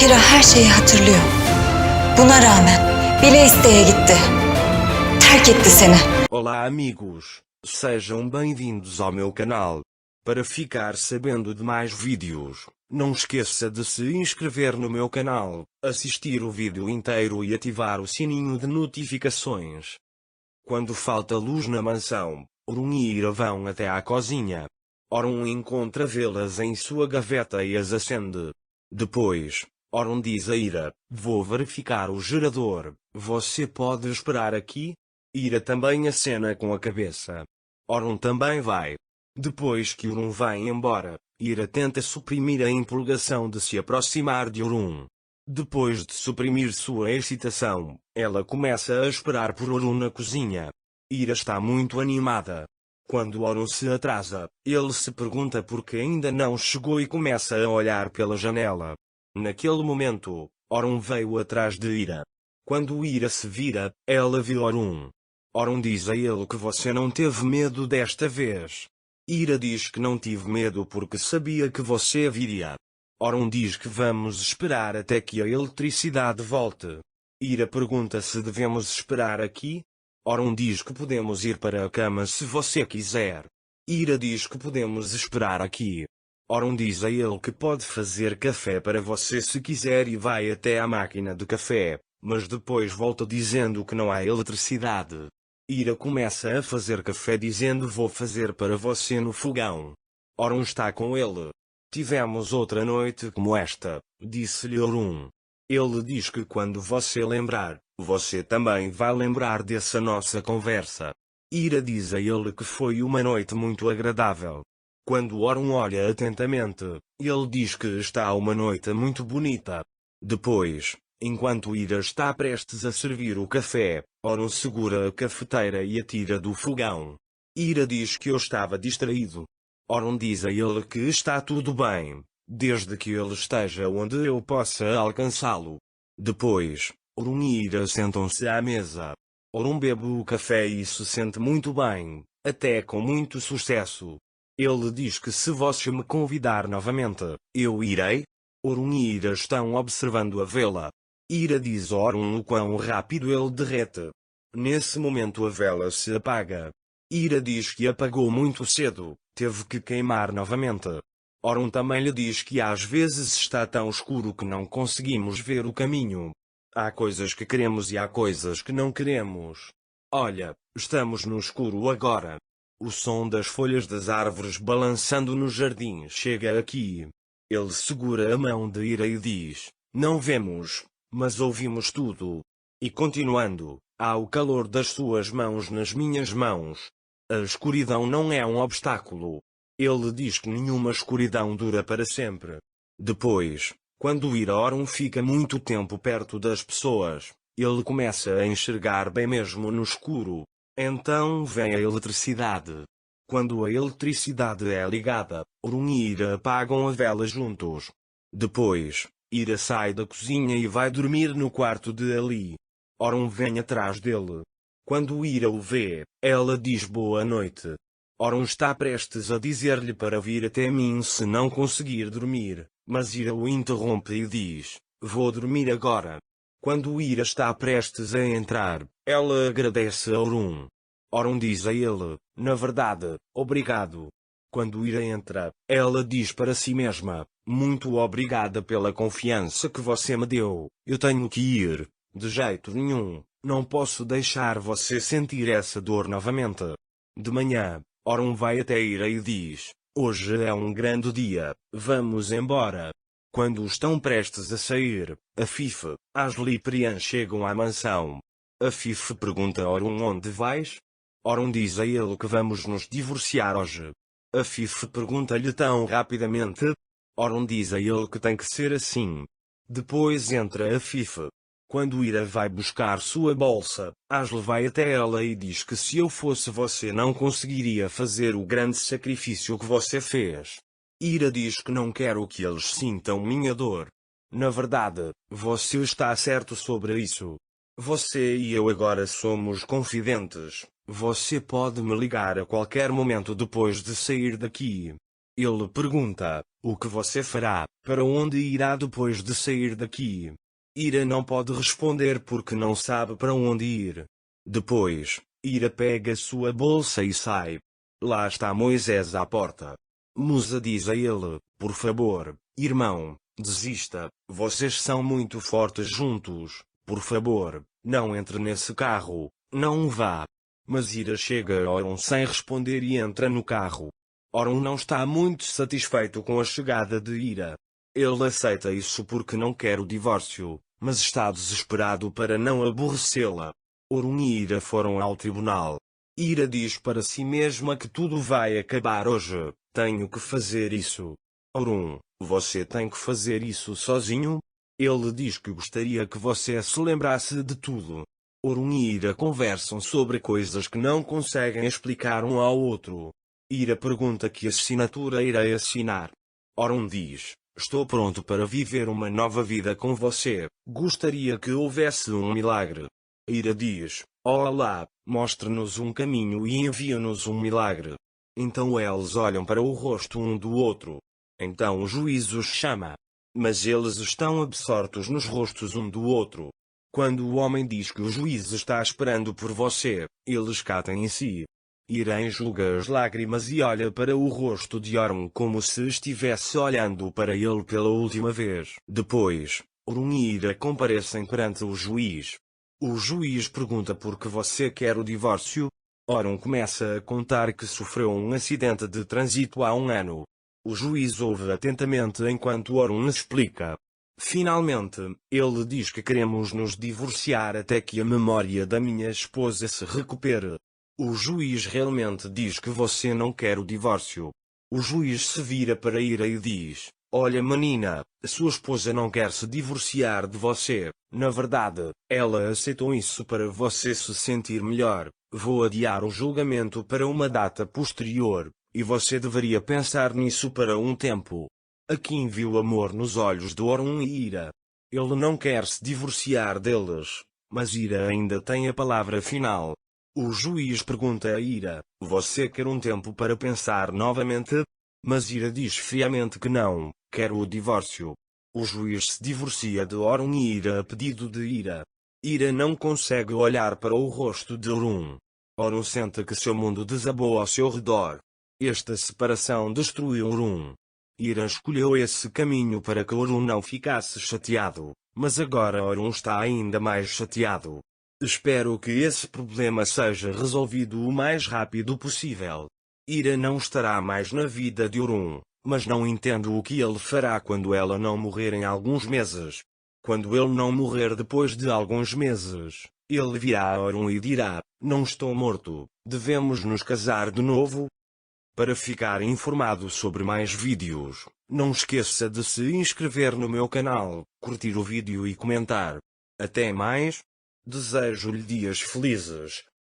Hira her şeyi hatırlıyor. Buna rağmen bile isteye gitti. Terk etti seni. Olá amigos, sejam bem-vindos ao meu canal. Para ficar sabendo de mais vídeos, não esqueça de se inscrever no meu canal, assistir o vídeo inteiro e ativar o sininho de notificações. Quando falta luz na mansão, Orun e Ira vão até à cozinha. Orun encontra velas em sua gaveta e as acende. Depois, Orun diz a Ira, vou verificar o gerador, você pode esperar aqui? Ira também acena com a cabeça. Orun também vai. Depois que Orun vai embora, Ira tenta suprimir a empolgação de se aproximar de Orun. Depois de suprimir sua excitação, ela começa a esperar por Orun na cozinha. Ira está muito animada. Quando Orun se atrasa, ele se pergunta por que ainda não chegou e começa a olhar pela janela. Naquele momento, Orun veio atrás de Ira. Quando Ira se vira, ela vê Orun. Orun diz a ele que você não teve medo desta vez. Ira diz que não tive medo porque sabia que você viria. Orun diz que vamos esperar até que a eletricidade volte. Ira pergunta se devemos esperar aqui. Orun diz que podemos ir para a cama se você quiser. Ira diz que podemos esperar aqui. Orun diz a ele que pode fazer café para você se quiser e vai até à máquina de café, mas depois volta dizendo que não há eletricidade. Ira começa a fazer café dizendo vou fazer para você no fogão. Orun está com ele. Tivemos outra noite como esta, disse-lhe Orun. Ele diz que quando você lembrar, você também vai lembrar dessa nossa conversa. Ira diz a ele que foi uma noite muito agradável. Quando Orun olha atentamente, ele diz que está uma noite muito bonita. Depois, enquanto Ira está prestes a servir o café, Orun segura a cafeteira e atira do fogão. Ira diz que eu estava distraído. Orun diz a ele que está tudo bem, desde que ele esteja onde eu possa alcançá-lo. Depois, Orun e Ira sentam-se à mesa. Orun bebe o café e se sente muito bem, até com muito sucesso. Ele diz que se você me convidar novamente, eu irei. Orun e Ira estão observando a vela. Ira diz a Orun o quão rápido ele derrete. Nesse momento a vela se apaga. Ira diz que apagou muito cedo, teve que queimar novamente. Orun também lhe diz que às vezes está tão escuro que não conseguimos ver o caminho. Há coisas que queremos e há coisas que não queremos. Olha, estamos no escuro agora. O som das folhas das árvores balançando no jardim chega aqui. Ele segura a mão de Ira e diz, não vemos, mas ouvimos tudo. E continuando, há o calor das suas mãos nas minhas mãos. A escuridão não é um obstáculo. Ele diz que nenhuma escuridão dura para sempre. Depois, quando Ira Orun fica muito tempo perto das pessoas, ele começa a enxergar bem mesmo no escuro. Então vem a eletricidade. Quando a eletricidade é ligada, Orun e Ira apagam a vela juntos. Depois, Ira sai da cozinha e vai dormir no quarto de Ali. Orun vem atrás dele. Quando Ira o vê, ela diz boa noite. Orun está prestes a dizer-lhe para vir até mim se não conseguir dormir, mas Ira o interrompe e diz, vou dormir agora. Quando Ira está prestes a entrar, ela agradece a Orun. Orun diz a ele, na verdade, obrigado. Quando Ira entra, ela diz para si mesma, muito obrigada pela confiança que você me deu, eu tenho que ir, de jeito nenhum, não posso deixar você sentir essa dor novamente. De manhã, Orun vai até Ira e diz, hoje é um grande dia, vamos embora. Quando estão prestes a sair, Afif, Asli e Priyan chegam à mansão. Afif pergunta a Orun onde vais? Orun diz a ele que vamos nos divorciar hoje. Afif pergunta-lhe tão rapidamente. Orun diz a ele que tem que ser assim. Depois entra Afif. Quando Ira vai buscar sua bolsa, Asli vai até ela e diz que se eu fosse você não conseguiria fazer o grande sacrifício que você fez. Ira diz que não quero que eles sintam minha dor. Na verdade, você está certo sobre isso. Você e eu agora somos confidentes. Você pode me ligar a qualquer momento depois de sair daqui. Ele pergunta: o que você fará? Para onde irá depois de sair daqui? Ira não pode responder porque não sabe para onde ir. Depois, Ira pega sua bolsa e sai. Lá está Moisés à porta. Musa diz a ele: por favor, irmão, desista, vocês são muito fortes juntos, por favor, não entre nesse carro, não vá. Mas Ira chega a Orun sem responder e entra no carro. Orun não está muito satisfeito com a chegada de Ira. Ele aceita isso porque não quer o divórcio, mas está desesperado para não aborrecê-la. Orun e Ira foram ao tribunal. Ira diz para si mesma que tudo vai acabar hoje, tenho que fazer isso. Orun, você tem que fazer isso sozinho? Ele diz que gostaria que você se lembrasse de tudo. Orun e Ira conversam sobre coisas que não conseguem explicar um ao outro. Ira pergunta que assinatura irá assinar. Orun diz: estou pronto para viver uma nova vida com você, gostaria que houvesse um milagre. Ira diz: olá, mostre-nos um caminho e envia-nos um milagre. Então eles olham para o rosto um do outro. Então o juiz os chama. Mas eles estão absortos nos rostos um do outro. Quando o homem diz que o juiz está esperando por você, eles catem em si. Ira enxuga as lágrimas e olha para o rosto de Orun como se estivesse olhando para ele pela última vez. Depois, Orun e Ira comparecem perante o juiz. O juiz pergunta por que você quer o divórcio. Orun começa a contar que sofreu um acidente de trânsito há 1 ano. O juiz ouve atentamente enquanto Orun explica. Finalmente, ele diz que queremos nos divorciar até que a memória da minha esposa se recupere. O juiz realmente diz que você não quer o divórcio. O juiz se vira para Ira e diz: olha menina, sua esposa não quer se divorciar de você. Na verdade, ela aceitou isso para você se sentir melhor. Vou adiar o julgamento para uma data posterior, e você deveria pensar nisso para um tempo. Aqui viu amor nos olhos de Orun e Ira. Ele não quer se divorciar deles, mas Ira ainda tem a palavra final. O juiz pergunta a Ira: você quer um tempo para pensar novamente? Mas Ira diz friamente que não, quer o divórcio. O juiz se divorcia de Orun e Ira a pedido de Ira. Ira não consegue olhar para o rosto de Orun. Orun sente que seu mundo desabou ao seu redor. Esta separação destruiu Orun. Ira escolheu esse caminho para que Orun não ficasse chateado, mas agora Orun está ainda mais chateado. Espero que esse problema seja resolvido o mais rápido possível. Ira não estará mais na vida de Orun, mas não entendo o que ele fará quando ela não morrer em alguns meses. Quando ele não morrer depois de alguns meses, ele virá a Orun e dirá: não estou morto, devemos nos casar de novo? Para ficar informado sobre mais vídeos, não esqueça de se inscrever no meu canal, curtir o vídeo e comentar. Até mais! Desejo-lhe dias felizes.